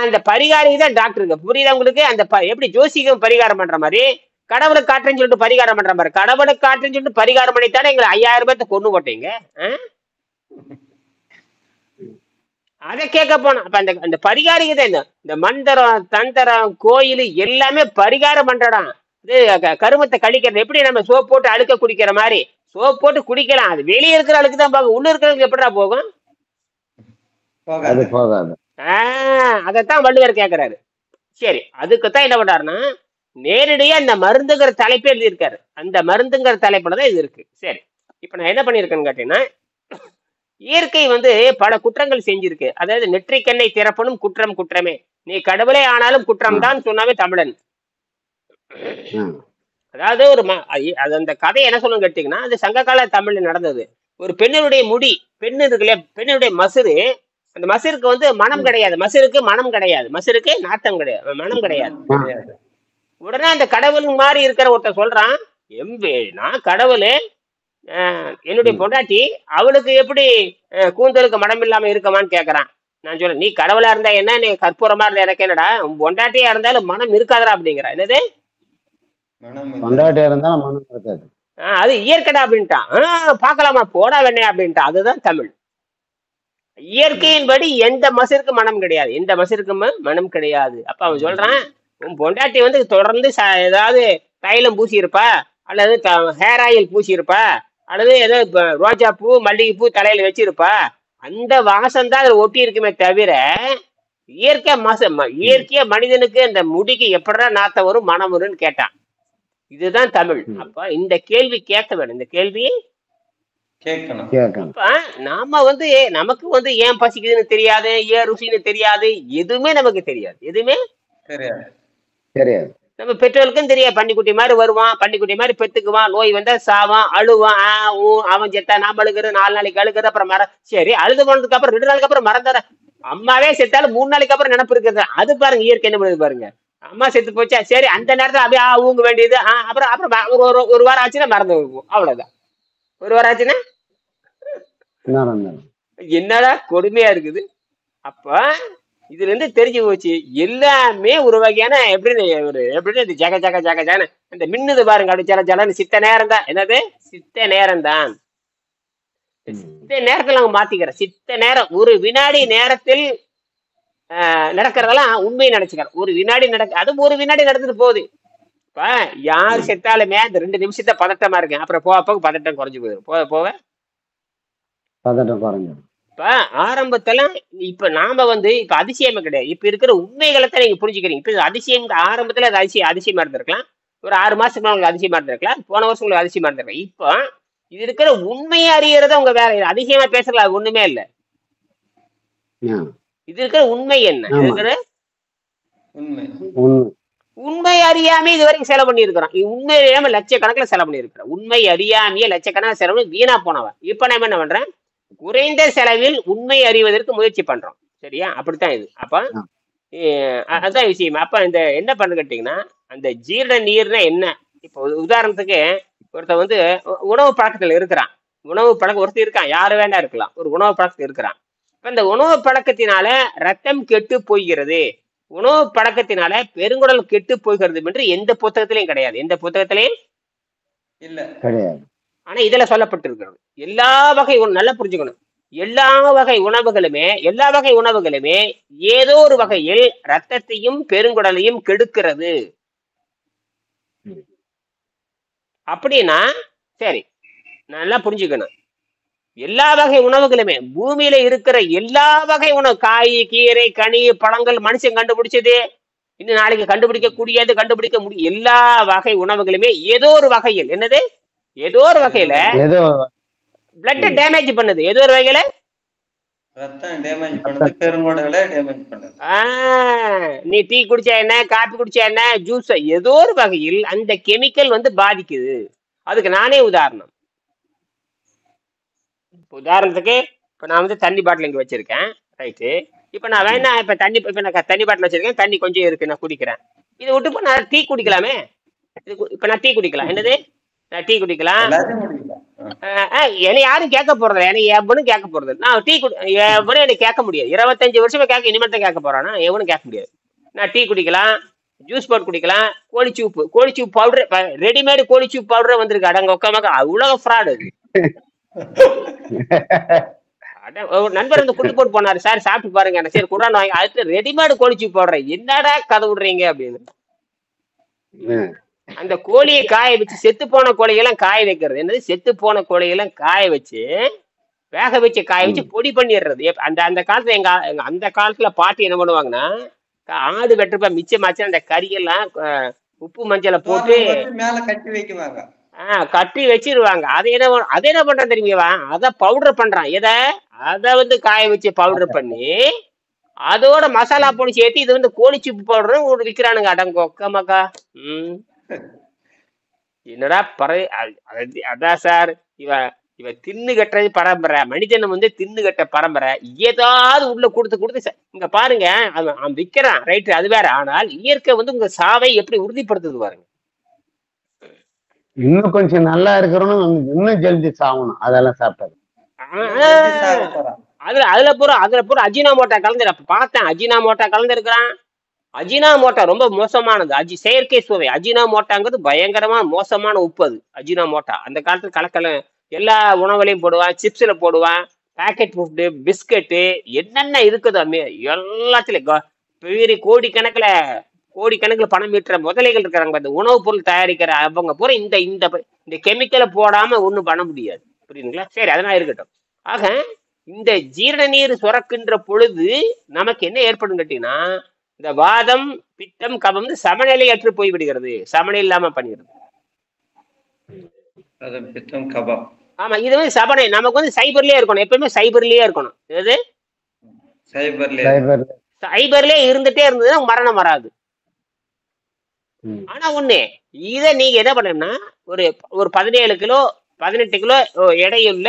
அந்த பரிகாரம் தான் டாக்டருக்கு புரியுதா உங்களுக்கு? அந்த எப்படி ஜோசிகம் பரிகாரம் பண்ற மாதிரி கடவுளுக்கு காட்டுறேன்னு சொல்லிட்டு பரிகாரம் பண்ற மாதிரி, கடவுளுக்கு காட்டுறேன்னு சொல்லிட்டு பரிகாரம் பண்ணித்தானே எங்களை 5000 ரூபாய்த்த கொண்டு போட்டீங்க. அதை கேட்க போனோம். அப்ப அந்த பரிகாரிக்கு தான் இந்த மந்திரம் தந்திரம் கோயில் எல்லாமே பரிகாரம் பண்றடாம். கருமத்தை கழிக்கிறது எப்படி, நம்ம சோப் போட்டு அழுக்க குடிக்கிற மாதிரி சோப் போட்டு குடிக்கலாம். அது வெளியே இருக்கிற அழுக்கு தான் போகும், உள்ள இருக்கிறதுக்கு எப்படா போகும்? அதைத்தான் வள்ளுவர் கேட்கிறாரு. சரி, அதுக்குத்தான் என்ன பண்றாருன்னா நேரடியா இந்த மருந்துங்கிற தலைப்பே எழுதியிருக்காரு. அந்த மருந்துங்கிற தலைப்புல தான் இது இருக்கு. சரி, இப்ப நான் என்ன பண்ணிருக்கேன்னு கேட்டீங்கன்னா, இயற்கை வந்து பல குற்றங்கள் செஞ்சிருக்கு. அதாவது நெற்றிக்கண்ணை திறப்பனும் குற்றம் குற்றமே, நீ கடவுளே ஆனாலும் குற்றம் தான் சொன்னாவே தமிழன். அதாவது அந்த கதை என்ன சொல்லணும் கேட்டீங்கன்னா, அது சங்ககால தமிழ்ல நடந்தது. ஒரு பெண்ணுடைய முடி, பெண்ணு இருக்கு இல்லையா, பெண்ணுடைய மசுறு, அந்த மசுருக்கு வந்து மனம் கிடையாது, மசுருக்கு மனம் கிடையாது, மசுருக்கு நாட்டம் கிடையாது, மனம் கிடையாது. உடனே அந்த கடவுள் மாதிரி இருக்கிற ஒருத்தர் சொல்றான், நான் கடவுளு, என்னுடைய பொண்டாட்டி, அவளுக்கு எப்படி கூந்தலுக்கு மனம் இல்லாம இருக்கமான்னு கேக்குறான். நான் சொல்றேன், நீ கடவுளா இருந்தா என்ன, நீ கற்பூரமா இருந்தா எனக்கு என்னடா, பொண்டாட்டியா இருந்தாலும் மனம் இருக்காதா அப்படிங்கிற. என்னது பொண்டாட்டியா இருந்தாலும் மனம் இருக்காது, அது இயற்கைடா அப்படின்ட்டான். பாக்கலாமா, போடா வேணே அப்படின்ட்டான். அதுதான் தமிழ். இயற்கையின்படி எந்த மசிற்கு மனம் கிடையாது, எந்த மசிற்கும் மனம் கிடையாது. அப்ப அவன் சொல்றான், உன் பொண்டாட்டி வந்து தொடர்ந்து ஏதாவது தைலம் பூசி இருப்பா, அல்லது ஹேர் ஆயில் பூசி இருப்பா, அல்லது ஏதோ ரோஜா பூ மல்லிகை பூ தலையில வச்சிருப்பா, அந்த வாசம் தான் அதுல ஒட்டி இருக்குமே தவிர இயற்கையா மனிதனுக்கு அந்த முடிக்கு எப்படா நாத்த வரும் மனம் வரும்னு கேட்டான். இதுதான் தமிழ். அப்ப இந்த கேள்வி கேட்க வேணும், இந்த கேள்வியை அப்ப நாம வந்து நமக்கு வந்து ஏன் பசிக்குதுன்னு தெரியாது, ஏன் ருசின்னு தெரியாது, எதுவுமே நமக்கு தெரியாது, எதுவுமே தெரியாது. நம்ம பெற்றோருக்கும் தெரியாது. பன்னிக்குட்டி மாதிரி வருவான், பன்னிக்குட்டி மாதிரி பெத்துக்குவான், நோய் வந்தா சாவான், அழுவான், அவன் செத்தா நாம அழுகுறது, 4 நாளைக்கு அழுகுறது, அப்புறம் சரி அழுது போனதுக்கு அப்புறம் 2 நாளைக்கு அப்புறம் மறந்துற. அம்மாவே செத்தாலும் 3 நாளைக்கு அப்புறம் நினப்பு இருக்கிறது. அது பாருங்க இயற்கை என்ன பண்ணுது பாருங்க. அம்மா செத்து போச்சா, சரி அந்த நேரத்துல அப்படியே ஊங்க வேண்டியது, அப்புறம் அப்புறம் ஒரு வாரம் ஆச்சுன்னா மறந்து வைப்போம், அவ்வளவுதான். ஒரு வாரம் ஆச்சுன்னா என்னடா கொடுமையா இருக்குது. அப்ப இதுல இருந்து தெரிஞ்சு போச்சு, எல்லாமே ஒரு வகையான எப்படின்னு ஜக ஜக ஜக ஜக அந்த மின்னுது பாருங்க, அப்படி ஜல ஜலன்னு சித்த நேரம் தான். என்னது சித்த நேரம் தான். சித்த நேரத்துல நாங்க மாத்திக்கிறோம். சித்த நேரம், ஒரு வினாடி நேரத்தில் நடக்கிறதெல்லாம் உண்மையை நினைச்சுக்கிறோம். ஒரு வினாடி அது ஒரு வினாடி நடந்துட்டு போகுது. இப்ப யார் செத்தாலுமே அந்த 2 நிமிஷத்தை பதட்டமா இருக்கு, அப்புறம் போக பதட்டம் குறைஞ்சு போயிடும், போக பதட்டம் குறைஞ்சு. இப்ப ஆரம்பத்துல இப்ப நாம வந்து இப்ப அதிசயமே கிடையாது, இப்ப இருக்கிற உண்மைகளை தான் நீங்க புரிஞ்சுக்கிறீங்க. இப்ப அதிசயம் ஆரம்பத்துல அது அதிசயமா இருந்திருக்கலாம், ஒரு 6 மாசத்துக்கு உங்களுக்கு அதிசயமா இருந்திருக்கலாம், போன வருஷம் உங்களுக்கு அதிசயமா இருந்திருக்கலாம். இப்போ இது இருக்கிற உண்மையை அறியறத உங்க வேற, அதிசயமா பேசலாம், அது ஒண்ணுமே இல்லை. இது இருக்கிற உண்மை என்ன, இருக்கிற உண்மை அறியாமே இது வரைக்கும் செலவு பண்ணியிருக்கிறோம். உண்மை அறியாம லட்சக்கணக்கில் செலவு பண்ணியிருக்கிறோம். உண்மை அறியாமையே லட்சக்கணக்கில் செலவு பண்ணி வீணா போனவன். இப்ப நான் என்ன பண்றேன், குறைந்த செலவில் உண்மை அறிவதற்கு முயற்சி பண்றோம். சரியா? அப்படித்தான் இது. அப்ப அதுதான் விஷயம். அப்ப இந்த என்ன பண்ணு கேட்டீங்கன்னா, அந்த ஜீரண நீர்னா என்ன? இப்போ உதாரணத்துக்கு ஒருத்தர் வந்து உணவு பழக்கத்துல இருக்கிறான். உணவு பழக்கம் ஒருத்தர் இருக்கான், யாரு வேணா இருக்கலாம், ஒரு உணவு பழக்கத்தில் இருக்கிறான். இப்ப இந்த உணவு பழக்கத்தினால ரத்தம் கெட்டு போகிறது, உணவு பழக்கத்தினால பெருங்குடல் கெட்டு போகிறது என்று எந்த புத்தகத்திலையும் கிடையாது. எந்த புத்தகத்திலையும் இல்ல கிடையாது. ஆனா இதுல சொல்லப்பட்டிருக்கிறது. எல்லா வகை நல்லா புரிஞ்சுக்கணும், எல்லா வகை உணவுகளுமே ஏதோ ஒரு வகையில் ரத்தத்தையும் பெருங்குடலையும் கெடுக்கிறது. அப்படின்னா சரி, நல்லா புரிஞ்சுக்கணும். எல்லா வகை உணவுகளுமே, பூமியில இருக்கிற எல்லா வகை உணவு, காய், கீரை, கனி, பழங்கள், மனுஷன் கண்டுபிடிச்சது, இன்னும் நாளைக்கு கண்டுபிடிக்க கூடியது, கண்டுபிடிக்க முடியும், எல்லா வகை உணவுகளுமே ஏதோ ஒரு வகையில் என்னது, ஏதோ ஒரு வகையில பிளட் டேமேஜ் பண்ணுது. ஏதோ ஒரு வகையில ரத்தம் டேமேஜ் பண்ணுது, பெருங்குடலை டேமேஜ் பண்ணுது. நீ டீ குடிச்சா என்ன, காபி குடிச்சா என்ன, ஜூஸ், ஏதோ ஒரு வகையில் அந்த கெமிக்கல் வந்து பாதிக்குது. அதுக்கு நானே உதாரணம். உதாரணத்துக்கு இப்ப நான் வந்து தண்ணி பாட்டில் இங்க வச்சிருக்கேன், ரைட்டு. இப்ப நான் வேணா இப்ப தண்ணி பாட்டில் வச்சிருக்கேன், தண்ணி கொஞ்சம் இருக்கு, நான் குடிக்கிறேன். இதை விட்டு நான் டீ குடிக்கலாமே. இப்ப நான் டீ குடிக்கலாம், என்னது, நான் டீ குடிக்கலாம். என்னை யாரும் கேட்க போறது, என்னை எவனும் கேட்க போறது, நான் டீ எவனும் எனக்கு கேட்க முடியாது. 25 வருஷமா கேட்க, இனிமேல் தான் கேட்க போறானா, எவனும் கேட்க முடியாது. நான் டீ குடிக்கலாம், ஜூஸ் போட்டு குடிக்கலாம், கோழிச்சூப் பவுடர், ரெடிமேடு கோழிச்சூப் பவுடர் வந்திருக்கு. அடங்க உட்காம உலக ஃப்ராடு. ஒரு நண்பர் வந்து குட்டி போட்டு போனாரு, சார் சாப்பிட்டு பாருங்க, சரி குரான் வாங்கி, அதுக்கு ரெடிமேடு கோழிச்சூப் பவுடர், என்னடா கதை விடுறீங்க அப்படின்னு. அந்த கோழியை காய வச்சு, செத்து போன கோழியெல்லாம் காய வைக்கிறது, என்னது, செத்து போன கோழியெல்லாம் காய வச்சு, வேக வச்சு காய வச்சு பொடி பண்ணிடுறது. அந்த காலத்துல அந்த காலத்துல பாட்டி என்ன பண்ணுவாங்கன்னா, ஆடு வெட்டுறப்ப மிச்சமாச்சு அந்த கறியெல்லாம் உப்பு மஞ்சளை போட்டு மேல கட்டி வைக்குவாங்க, கட்டி வச்சிருவாங்க. அதை என்ன பண்றான் தெரியுமா, அதை பவுடர் பண்றான். அதை வந்து காய வச்சு பவுடர் பண்ணி அதோட மசாலா பொடி சேர்த்து இது வந்து கோழிச்சூப்பு பவுடர் ஒரு விற்கிறானுங்க. அடங்க ஒக்கமாக்கா. என்னடா அதான் சார், இவ தின்னு கட்டுறது பரம்பரை, மனிதனை வந்து தின்னு கட்ட பரம்பரை. ஏதாவது உள்ள கொடுத்து இங்க பாருங்க, அவன் விற்கிறான், ரைட்டு, அது வேற. ஆனால் இயற்கை வந்து உங்க சாவை எப்படி உறுதிப்படுத்துது பாருங்க. இன்னும் கொஞ்சம் நல்லா இருக்கிறோம், இன்னும் ஜல்தி சாகணும், அதெல்லாம் சாப்பிட்டது. அதுல பூரா அஜினாமோட்டா கலந்து பார்த்தேன். அஜினாமோட்டா கலந்து இருக்கிறான். அஜினாமோட்டா ரொம்ப மோசமானது, செயற்கை சுவை. அஜினாமோட்டாங்கிறது பயங்கரமா மோசமான உப்பு. அது அஜினாமோட்டா அந்த காலத்துல கலக்கல எல்லா உணவுலையும் போடுவான், சிப்ஸ்ல போடுவான், பேக்கெட் ஃபுட்டு, பிஸ்கட்டு, என்னென்ன இருக்குதோ எல்லாத்துலயும் பெரிய கோடிக்கணக்கில் பணம் ஈட்டுற முதலைகள் இருக்கிறாங்க. இந்த உணவுப் பொருள் தயாரிக்கிற அவங்க பூரா இந்த கெமிக்கலை போடாம ஒண்ணும் பண்ண முடியாது. புரியுதுங்களா? சரி, அதெல்லாம் இருக்கட்டும். ஆக இந்த ஜீரண நீர் சுரக்கின்ற பொழுது நமக்கு என்ன ஏற்படும் கேட்டீங்கன்னா, இந்த வாதம், பித்தம், கபம் சமநிலையற்று போய்விடுகிறது, சமநிலை இல்லாம பண்ணிடுது. பித்தம், கபம். ஆமா, இது வந்து சபனை நமக்கு வந்து சைபர்லயே இருக்கணும், எப்பவுமே சைபர்லயே இருக்கணும். எது சைபர்லயே இருந்துட்டே இருந்ததுன்னா மரணம் வராது. ஆனா ஒண்ணு, இத நீங்க என்ன பண்ணணும்னா, ஒரு 17 கிலோ 18 கிலோ எடையுள்ள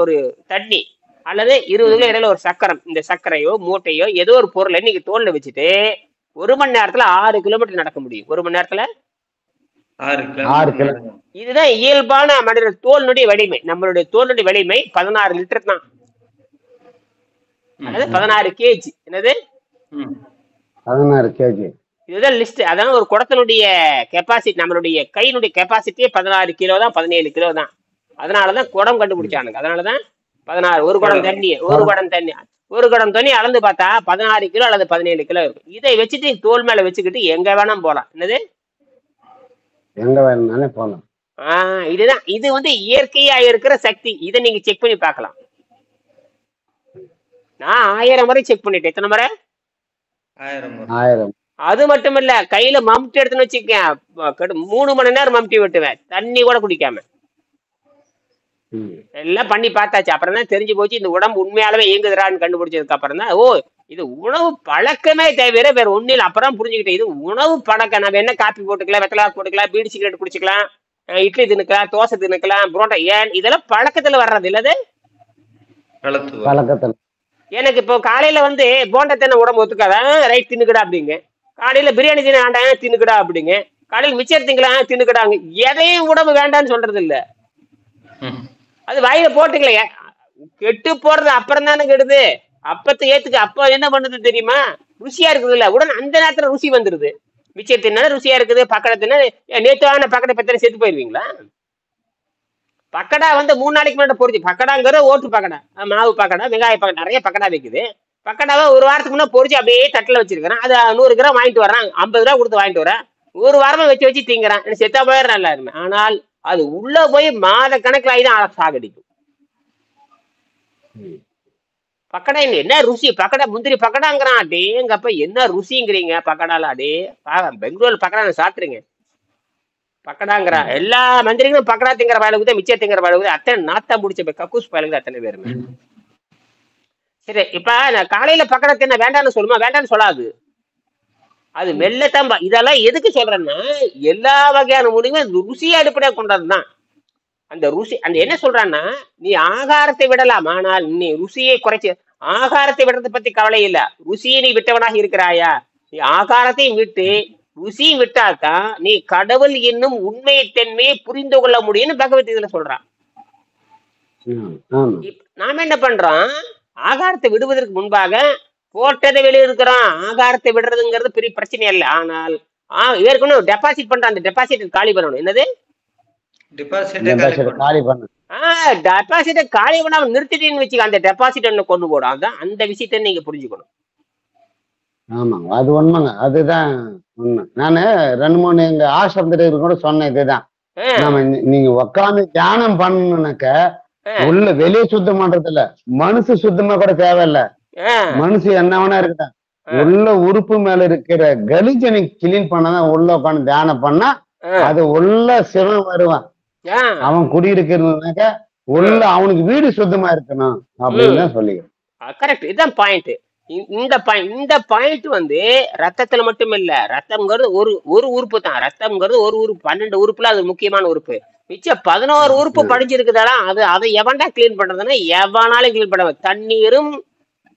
ஒரு தண்ணி அல்லது 20 கிலோ இடையில ஒரு சக்கரம், இந்த சர்க்கரையோ மூட்டையோ ஏதோ ஒரு பொருளை நீங்க தோல்ல வச்சுட்டு 1 மணி நேரத்துல 6 கிலோமீட்டர் நடக்க முடியும். 1 மணி நேரத்துல 6 கிலோமீட்டர். இதுதான் இயல்பான மனித தோலினுடைய வலிமை. நம்மளுடைய தோலினுடைய வலிமை 16 லிட்டர் தான், அதாவது 16 கேஜி. என்னது, 16 கேஜி. இதுதான் லிஸ்ட். அதான் ஒரு குடத்தினுடைய கெப்பாசிட்டி, நம்மளுடைய கையினுடைய கெப்பாசிட்டியே 16 கிலோ தான், 17 கிலோ தான். அதனாலதான் குடம் கண்டுபிடிச்சானுங்க. அதனாலதான் 16. ஒரு குடம் தண்ணி அளந்து பார்த்தா 16 கிலோ அல்லது 17 கிலோ இருக்கும். இதை வச்சுட்டு தோல் மேல வச்சுக்கிட்டு எங்க வேணா போலாம். என்னது, எங்க வேணாலும் போலாம். இதுதான், இது வந்து இயற்கையா இருக்கிற சக்தி. இதை நீங்க செக் பண்ணி பார்க்கலாம். நான் 1000 முறை செக் பண்ணிட்டேன். எத்தனை முறை? 1000. அது மட்டும் இல்ல, கையில மம்டி எடுத்துன்னு வச்சுக்கேன், 3 மணி நேரம் மம்டி வெட்டுவேன், தண்ணி கூட குடிக்காம. எல்லாம் பண்ணி பார்த்தாச்சு. அப்புறம் தான் தெரிஞ்சு போச்சு, இந்த உடம்பு உண்மையாலவே இயங்குதுறான்னு கண்டுபிடிச்சதுக்கு அப்புறம் தான், ஓ இது உணவு பழக்கமே தவிர வேற ஒண்ணு இல்லை. அப்புறம் புரிஞ்சுக்கிட்டேன், இது உணவு பழக்கம். நம்ம என்ன காப்பி போட்டுக்கலாம், வெத்தலை போட்டுக்கலாம், பீடி சிகரெட் குடிச்சுக்கலாம், இட்லி தின்னுக்கலாம், தோசை தின்னுக்கலாம், புரோட்டா, ஏன் இதெல்லாம் பழக்கத்துல வர்றது இல்லது. பழக்கத்துல எனக்கு இப்போ காலையில வந்து போண்டா தின்ன உடம்பு ஒத்துக்காதா, ரைட் தின்னுக்கடா அப்படிங்க. காலையில பிரியாணி தின வேண்டாம் தின்னுக்கடா அப்படிங்க. காலையில் மிச்சர் திங்கலாம் தின்னுக்கடாங்க. எதையும் உடம்பு வேண்டாம்னு சொல்றது இல்ல. அது வாயில போட்டுக்கலையே, கெட்டு போறது அப்புறம் தானே கெடுது. அப்பத்தை ஏத்துக்கு அப்ப என்ன பண்ணுது தெரியுமா, ருசியா இருக்குது இல்ல, உடனே அந்த நேரத்துல ருசி வந்துருது. மிச்சர் தின்னா ருசியா இருக்குது, பக்கடை தின்னா நேற்று பக்கடை பத்திர செத்து போயிருவீங்களா? பக்கடா வந்து 3 நாளைக்கு முன்னாடி பொறிச்சு, பக்கடாங்கிற ஓட்டு பக்கடா, மாவு பக்கடா, வெங்காய பக்கடா, நிறைய பக்கடா வைக்குது. பக்கடாவை ஒரு வாரத்துக்கு முன்னாடி பொறிச்சு அப்படியே தட்டில் வச்சிருக்கிறேன். அது 100 கிராம் வாங்கிட்டு வர்றான், 50 ரூபா கொடுத்து வாங்கிட்டு வரேன். ஒரு வாரமா வச்சு திங்கிறான், செத்தா போயிடுறேன் எல்லாருமே. ஆனால் அது உள்ள போய் மாத கணக்கில் ஆகிதான் சாகடிக்கும். பக்கடா என்ன ருசி, பக்கடா முந்திரி பக்கடாங்கிறான். அடேங்கப்ப என்ன ருசிங்கிறீங்க பக்கடால. அடே பெங்களூர்ல பக்கடா சாப்பிட்டுருங்க, பக்கடாங்கிற எல்லா மந்திரிகளும் பக்கடா திங்கிற பயலுக்கு மிச்சம் திங்கிற பயலுக்கு அத்தனை நாத்தா முடிச்ச கக்கூஸ் பயலுக்கு அத்தனை பேருங்க. சரி, இப்ப நான் காலையில பக்கடா தின்ன வேண்டாம்னு சொல்லுமா, வேண்டாம்னு சொல்லாது. அது மெல்லத்தான். இதெல்லாம் எதுக்கு சொல்றேன்னா, எல்லா வகையான முடிவும் ருசியை அடிப்படையாக கொண்டதுதான். அந்த ருசி அந்த என்ன சொல்றான்னா, நீ ஆகாரத்தை விடலாம், ஆனால் நீ ருசியை குறைச்சு, ஆகாரத்தை விடுறதை பத்தி கவலை இல்ல, ருசியை நீ விட்டவனாக இருக்கிறாயா. நீ ஆகாரத்தையும் விட்டு ருசியும் விட்டாதான் நீ கடவுள் என்னும் உண்மைத்தன்மையை புரிந்து கொள்ள முடியும்னு பகவத்கீதையில சொல்றான். நாம என்ன பண்றோம், ஆகாரத்தை விடுவதற்கு முன்பாக போட்டதை வெளியிருக்கிறோம். ஆகாரத்தை விடுறதுங்கிறது பெரிய பிரச்சனை இல்லை. ஆனால் ஏற்கனவே டெபாசிட் பண்ற அந்த டெபாசிட் காலி பண்ணணும். என்னது டெபாசிட்டை காலி பண்ணாம நிறுத்திட்டேன்னு வச்சுக்க, அந்த டெபாசிட் என்ன கொண்டு போடும். அதான் அந்த விஷயத்த நீங்க புரிஞ்சுக்கணும். ஆமாங்க, அது உண்மைங்க, அதுதான் உண்மை. நானு 2-3 எங்க ஆசிரமத்திற்கு கூட சொன்னேன் இதுதான். நாம நீங்க உட்காந்து தியானம் பண்ணணும்னாக்க உள்ள வெளியே சுத்தம் பண்றது இல்ல, மனசு சுத்தமா கூட தேவையில்ல. மனசு என்ன வேணா இருக்கட்டும், உள்ள உறுப்பு மேல இருக்கிற கலிஜ நீ கிளீன் பண்ணதான் உள்ள உட்காந்து தியானம் பண்ணா அது உள்ள சிவன் வருவான். அவன் குடியிருக்கிறதுனாக்க உள்ள அவனுக்கு வீடு சுத்தமா இருக்கணும் அப்படின்னு தான் சொல்லிக்கிறேன். கரெக்ட், இதுதான் பாயிண்ட். இந்த பாயிண்ட் வந்து ரத்தத்துல மட்டும் இல்ல. ரத்தம்ங்கிறது ஒரு உறுப்பு தான். ரத்தம்ங்கிறது ஒரு உறுப்பு, 12 உறுப்புல அது முக்கியமான உறுப்பு. மிச்சம் 11 உறுப்பு படிச்சிருக்குதாடா. அதை எவன்டா கிளீன் பண்றதுன்னா, எவனாலும் கிளீன் பண்ண. தண்ணீரும்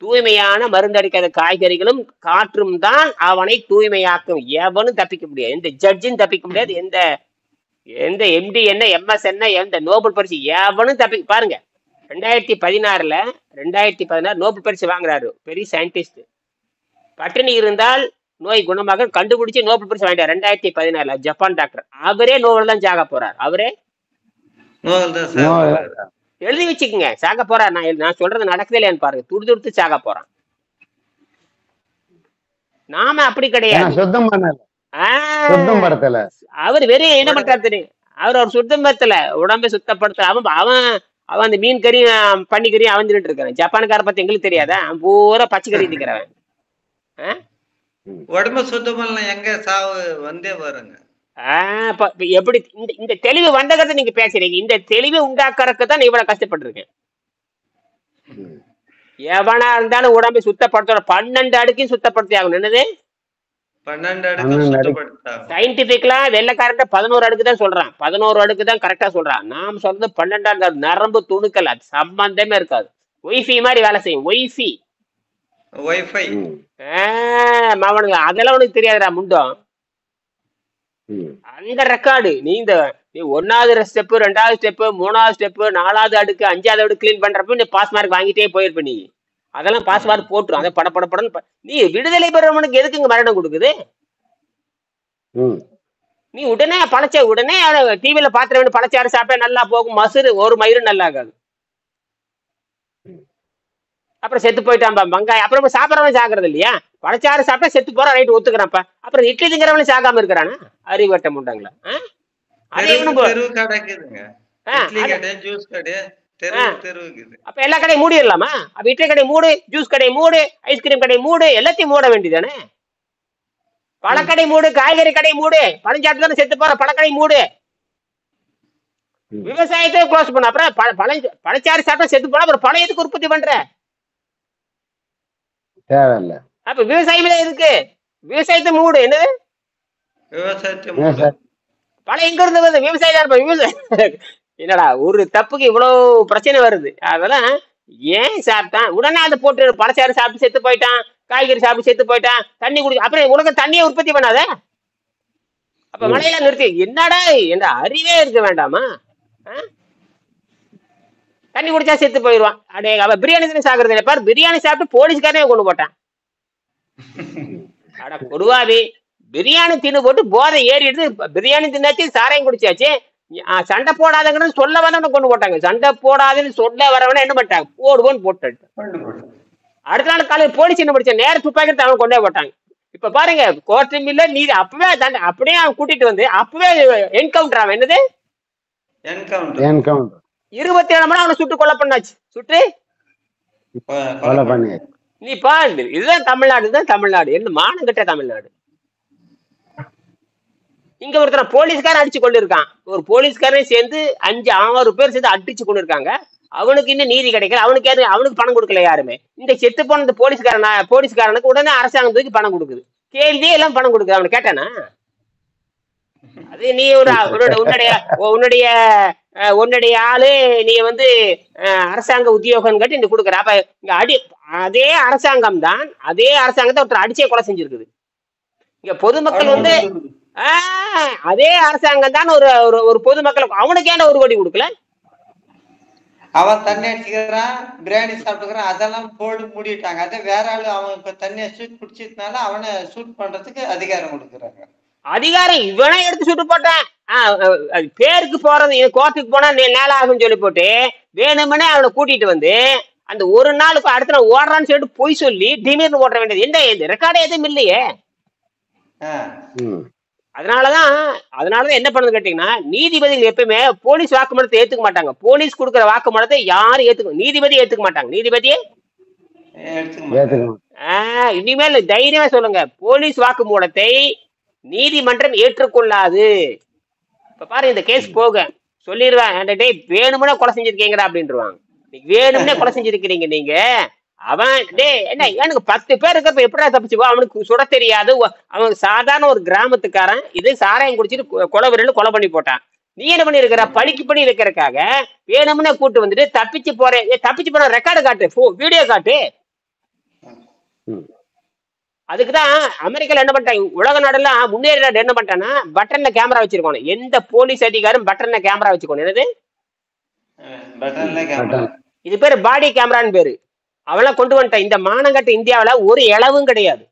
தூய்மையான மருந்தடிக்காத காய்கறிகளும் காற்றும் தான் அவனை தூய்மையாக்கும். எவனும் தப்பிக்க முடியாது, எந்த ஜட்ஜும் தப்பிக்க முடியாது, எந்த எம்டி என்ன, எம்எஸ் என்ன, எந்த நோபல் பரிசு எவனும் பாருங்க. 2016 நோபல் பரிசு வாங்குறாரு பெரிய சயின்டிஸ்ட். பட்டினி இருந்தால் நோய் குணமாக கண்டுபிடிச்சு நோபல் பரிசு வாங்கிட்டார் 2016 ஜப்பான் டாக்டர். அவரே நோபல் தான் சாக போறார். அவரே எழுதி வச்சுக்கோங்க, சாக போறார். நான் சொல்றது நடக்குதே இல்லையான்னு பாருங்க. துடுத்து சாக போறான். நாம அப்படி கிடையாது. அவர் வெறும் என்ன பண்றாரு தெரியும், அவர் சுத்தம் படுத்தல, உடம்பை சுத்தப்படுத்தல. அவன் அந்த மீன் கறி பண்ணி கறி அவன் தின்னுட்டு இருக்கான். ஜப்பானுக்கார பத்தி எங்களுக்கு தெரியாதா, பூரா பச்சை கறி திக்கிறவன். உடம்பு சுத்தம் எங்க சாவு வந்தே வருங்க. எப்படி இந்த தெளிவு வந்ததை நீங்க பேசுறீங்க. இந்த தெளிவு உண்டாக்குறதுக்கு தான் இவ்வளவு கஷ்டப்பட்டிருக்கேன். எவனா இருந்தாலும் உடம்பை சுத்தப்படுத்த 12 அடுக்கையும் சுத்தப்படுத்தி ஆகணும். என்னது 12 அடுக்கு சயின்டிபிக்கலா வெள்ளைக்காரன் 11 அடுக்கு தான் சொல்றான். 11 அடுக்கு தான் கரெக்டா சொல்றான். நாம் சொல்றது 12 நரம்பு துணுக்கல், அது சம்பந்தமே இருக்காது. ஒய்ஃபை மாதிரி வேலை செய்யும். ஒய்ஃபை மாவனுங்க அதெல்லாம் உனக்கு தெரியாதுடா முண்டம். அந்த ரெக்கார்டு நீ 1வது ஸ்டெப், 2வது ஸ்டெப், 3வது ஸ்டெப், 4வது அடுக்கு, 5வது அடுக்கு கிளீன் பண்றப்ப நீ பாஸ் மார்க் வாங்கிட்டே போயிருப்ப. நீ அதெல்லாம் பாஸ் மார்க் போட்டுரும். அதை படப்படப்படன்னு நீ விடுதலை பெறவனுக்கு எதுக்குங்க மரணம் கொடுக்குது? நீ உடனே உடனே டிவியில பாத்திர பழச்சாறு சாப்பிட்டா நல்லா போகும். மசுறு ஒரு மயிறு நல்லா ஆகாது. அப்புறம் செத்து போயிட்டான் வெங்காயம். அப்புறம் சாப்பிடறவன் சாகிறது இல்லையா? பழச்சாறு சாப்பிட்டா செத்து போறான், ரைட்டு ஒத்துக்கிறான்ப்பா. அப்புறம் இட்லி திங்கிறவனு சாகாம இருக்கிறானா? அறிவட்டம் உண்டாங்களா? அப்ப எல்லா கடையும் மூடிடலாமா? அப்ப இட்லி கடை மூடு, ஜூஸ் கடை மூடு, ஐஸ்கிரீம் கடை மூடு, எல்லாத்தையும் மூட வேண்டியதானே? பழக்கடை மூடு, காய்கறி கடை மூடு, பழஞ்சாட்டு தானே செத்து போற, பழக்கடை மூடு. விவசாயத்தை க்ளோஸ் பண்ண. அப்புறம் பழச்சாறு சாப்பிட்டா செத்து போனா அப்புறம் பழம் எதுக்கு உற்பத்தி பண்ற? தேவையில்லை. அப்ப விவசாயமே இருக்கு, விவசாயத்தை மூடு. என்னது விவசாயத்தை மூடு. விவசாயம் பணம் எங்க இருந்து வருது? விவசாயம். என்னடா ஒரு தப்புக்கு இவ்வளவு பிரச்சனை வருது. அதெல்லாம் ஏன் சாப்பிட்டான் உடனே அதை போட்டு பழச்சாறு சாப்பிட்டு செத்து போயிட்டான், காய்கறி சாப்பிட்டு செத்து போயிட்டான், தண்ணி குடி, அப்புறம் உனக்கு தண்ணியை உற்பத்தி பண்ணாத. அப்ப மழையெல்லாம் நிறுத்தி என்னடா என்ற அறிவே இருக்க வேண்டாமா? தண்ணி குடிச்சா செத்து போயிடுவான். அடே அவ பிரியாணி தானே சாகுறது பாரு, பிரியாணி சாப்பிட்டு போலீஸ்காரனே கொண்டு போட்டான். அட கொடுவாதி, பிரியாணி தின்னு போட்டு போதை ஏறிடுது. பிரியாணி தின்னாச்சு, சாராயம் குடிச்சாச்சு, சண்டை போடாதங்கன்னு சொல்ல வந்தவன கொண்டு போட்டாங்க. சண்டை போடாதுன்னு சொல்ல வரவன என்ன பண்ணிட்டாங்க, போடுவோன்னு போட்டு அடுத்த நாள் காலையில் போலீஸ் என்ன படிச்சா நேர துப்பாக்கி அவன் கொண்டே போட்டாங்க. இப்ப பாருங்க, கோர்ட்டு மில்ல நீதி அப்பவே அப்படியே அவன் கூட்டிட்டு வந்து அப்பவே என்கவுண்டர். அவன் என்னது என்கவுண்டர் 27 மணி அவனை சுட்டு கொலை பண்ணாச்சு. சுட்டு கொலை பண்ணி. நீ பாரு, இதுதான் தமிழ்நாடு, இதுதான் தமிழ்நாடு. என்ன மானம் கட்ட தமிழ்நாடு. இங்க ஒருத்தர் போலீஸ்காரன் அடிச்சு கொண்டு இருக்கான். ஒரு போலீஸ்காரன் சேர்ந்து 5-6 பேர் சேர்ந்து அடிச்சு கொண்டு இருக்காங்க. அவனுக்கு இன்னும் நீதி கிடைக்கல. அவனுக்கு பணம் கொடுக்கல யாருமே. இந்த செத்து போன இந்த போலீஸ்காரனுக்கு உடனே அரசாங்கம் தூக்கி பணம் கொடுக்குது. கேள்வியே எல்லாம் பணம் கொடுக்குது. அவனை கேட்டானா? அது நீ உன்னுடைய ஆளு நீ வந்து அரசாங்க உத்தியோகம் கட்டி நீ கொடுக்குற. அப்ப இங்க அதே அரசாங்கம் தான், அதே அரசாங்கத்தை ஒருத்தர் அடிச்சே கொலை செஞ்சிருக்குது. இங்க பொதுமக்கள் வந்து அதே அரசாங்கம் தான் ஒரு பொதுமக்களுக்கு அவனுக்கு ஏன்டா 1 கோடி கொடுக்கல? அவன் தண்ணி அடிச்சுக்கிறான், பிரியாணி சாப்பிட்டுக்கிறான், அதெல்லாம் போட்டு மூடிட்டாங்க. அதே வேற ஆளு அவன் இப்ப தண்ணியை ஷூட் குடிச்சதுனால அவனை ஷூட் பண்றதுக்கு அதிகாரம் கொடுக்குறாங்க. அதிகாரம் இவனே எடுத்து சுட்டு போட்டான். பேருக்கு போறது கோர்ட்டுக்கு போனா நேரம் ஆகும்னு சொல்லி போட்டு வேணும்னே அவனை கூட்டிட்டு வந்து அந்த ஒரு நாளுக்கு அடுத்த நாள் ஓடுறான்னு சொல்லிட்டு பொய் சொல்லி திடீர்னு ஓட்ட வேண்டியது. எந்த ரெக்கார்டு எதுவும் இல்லையே. அதனாலதான் என்ன பண்ணுறது கேட்டீங்கன்னா, நீதிபதிகள் எப்பயுமே போலீஸ் வாக்குமூலத்தை ஏத்துக்க மாட்டாங்க. போலீஸ் கொடுக்குற வாக்குமூலத்தை யாரும் ஏத்துக்க, நீதிபதி ஏத்துக்க மாட்டாங்க. நீதிபதியே இனிமேல் தைரியமா சொல்லுங்க, போலீஸ் வாக்குமூலத்தை நீதிமன்றம் ஏற்றுக்கொள்ளாது. இப்ப பாரு, இந்த கேஸ் போக சொல்லிடுவேன், வேணும்னே கொலை செஞ்சிருக்கீங்கடா அப்படின்ட்டுருவாங்க. வேணும்னே கொலை செஞ்சிருக்கிறீங்க நீங்க. அவன் என்ன எனக்கு 10 பேர் இருக்கப்ப எப்படா தப்பிச்சுவா? அவனுக்கு சுட தெரியாது. அவன் சாதாரண ஒரு கிராமத்துக்காரன். இது சாராயம் குடிச்சிட்டு கொலை பண்ணி போட்டான். நீ என்ன பண்ணி இருக்கிற? பழிக்கு படி இருக்கிறக்காக வேணும்னே கூட்டு வந்துட்டு தப்பிச்சு போன ரெக்கார்டு காட்டு, வீடியோ காட்டு. அதுக்குதான் அமெரிக்கால என்ன பண்ணிட்டாங்க, உலக நாடெல்லாம் முன்னேறி நாடு என்ன பண்ணிட்டான்னா பட்டன்ல கேமரா வச்சிருக்கணும். எந்த போலீஸ் அதிகாரம் பட்டன்ல கேமரா வச்சுக்கணும். என்னது இது பேரு பாடி கேமரான்னு பேரு. அவெல்லாம் கொண்டு வந்துட்டான். இந்த மானங்கட்ட இந்தியாவில ஒரு இளவும் கிடையாது.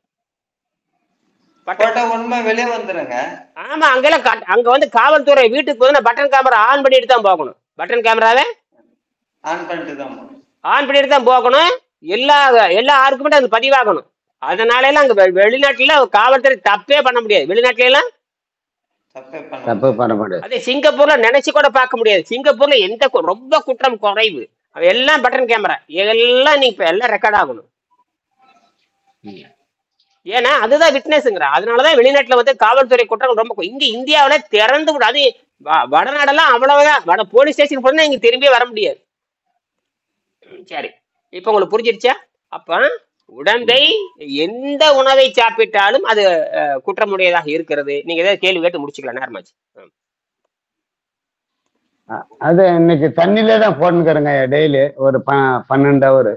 வெளியே வந்துருங்க. ஆமா, அங்க வந்து காவல்துறை வீட்டுக்கு வந்து பட்டன் கேமரா ஆன் பண்ணிட்டு தான் போகணும். பட்டன் கேமராவை ஆன் பண்ணிட்டு தான் போகணும். எல்லா ஆர்குமெண்ட்டும் அது பதிவாகணும். அதனால எல்லாம் அங்க வெளிநாட்டுல காவல்துறை தப்பே பண்ண முடியாது. வெளிநாட்டுல எல்லாம் தப்பு பண்ண முடியாது. அதே சிங்கப்பூர்ல நினைச்சு கூட பார்க்க முடியாது. சிங்கப்பூர்ல எந்த ரொம்ப குற்றம் குறைவு. எல்லாம் பட்டன் கேமரா, எல்லாம் நீ இப்ப எல்லாம் ரெக்கார்ட் ஆகணும். ஏன்னா அதுதான் விட்னஸ்ங்கிற. அதனாலதான் வெளிநாட்டுல வந்து காவல்துறை குற்றங்கள் ரொம்ப. இங்க இந்தியாவில திறந்து விட, அது வடநாடெல்லாம் அவ்வளவுதான். போலீஸ் ஸ்டேஷன் போனா இங்க திரும்பியே வர முடியாது. சரி, இப்ப உங்களுக்கு புரிஞ்சிருச்சா? அப்ப உடம்பை எந்த உணவை சாப்பிட்டாலும் அது குற்றமுடையதாக இருக்கிறது. நீங்க ஏதாவது கேள்வி கேட்டு முடிச்சுக்கலாம். நேரமாச்சு. அது இன்னைக்கு தண்ணிலே தான் போட்டுக்கிறேங்க. டெய்லி ஒரு 12 ஹவர்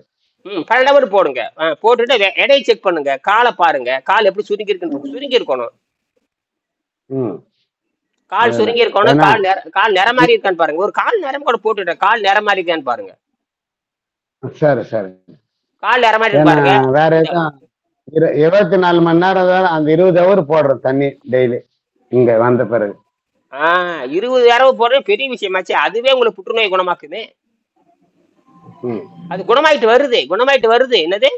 12 ஹவர் போடுங்க. போட்டுட்டு எடையை செக் பண்ணுங்க. காலை பாருங்க, கால் எப்படி சுருங்கி இருக்கு. சுருங்கி இருக்கணும். கால் சுருங்கி இருக்கணும். கால் நிற மாதிரி இருக்கான்னு பாருங்க. ஒரு கால் நிறம் கூட போட்டுட்டேன். கால் நிற மாதிரி இருக்கான்னு பாருங்க. சரி சரி. கால் நிற மாதிரி பாருங்க. வேற எதுவும் 24 மணி நேரம் தான் அந்த 20 ஹவர் போடுறோம் தண்ணி டெய்லி இங்க வந்த பிறகு. 20 ஹவர் போடுறது பெரிய விஷயமாச்சு. அதுவே உங்களுக்கு புற்றுநோய் குணமாக்குது. அது குணமாயிட்டு வருது. என்னது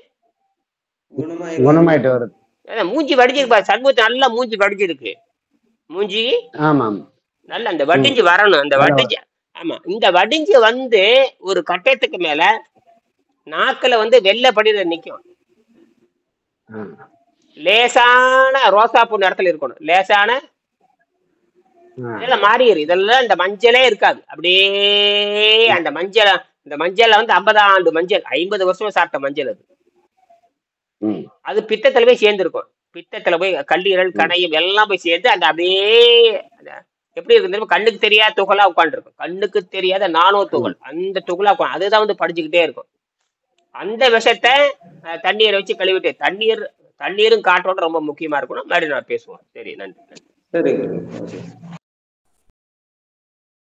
குணமாயிட்டு வருது. மூஞ்சி வடிஞ்சிருக்கு. சண்முகத்தை நல்லா மூஞ்சி வடிஞ்சிருக்கு. மூஞ்சி நல்ல அந்த வடிஞ்சு வரணும். அந்த வடிஞ்சு, ஆமா, இந்த வடிஞ்சு வந்து ஒரு கட்டத்துக்கு மேல நாக்குல வந்து வெள்ளை படியில நிக்கும். லேசான ரோசாப்பூ நேரத்துல இருக்கணும். லேசான இதெல்லாம் மாறிடு. இதெல்லாம் இந்த மஞ்சளே இருக்காது. அப்படியே அந்த மஞ்சள வந்து 50 ஆண்டு மஞ்சள், 50 வருஷமா சாப்பிட்ட மஞ்சள் அது. அது பித்தத்துல போய் சேர்ந்துருக்கும். பித்தத்துல போய் கல்லீரல், கணையம் எல்லாம் போய் சேர்ந்து அந்த அப்படியே எப்படி இருக்கு தெரியுமா? கண்ணுக்கு தெரியாத துகளா உட்காந்துருக்கும். கண்ணுக்கு தெரியாத நானோ துகள், அந்த துகளா உட்காந்து அதுதான் வந்து படிச்சுக்கிட்டே இருக்கும். அந்த விஷத்தை தண்ணீரை வச்சு கழுவிட்டு, தண்ணீரும் காற்றோட ரொம்ப முக்கியமா இருக்கணும். மறுபடியும் நான் பேசுவோம். சரி, நன்றி. சரி.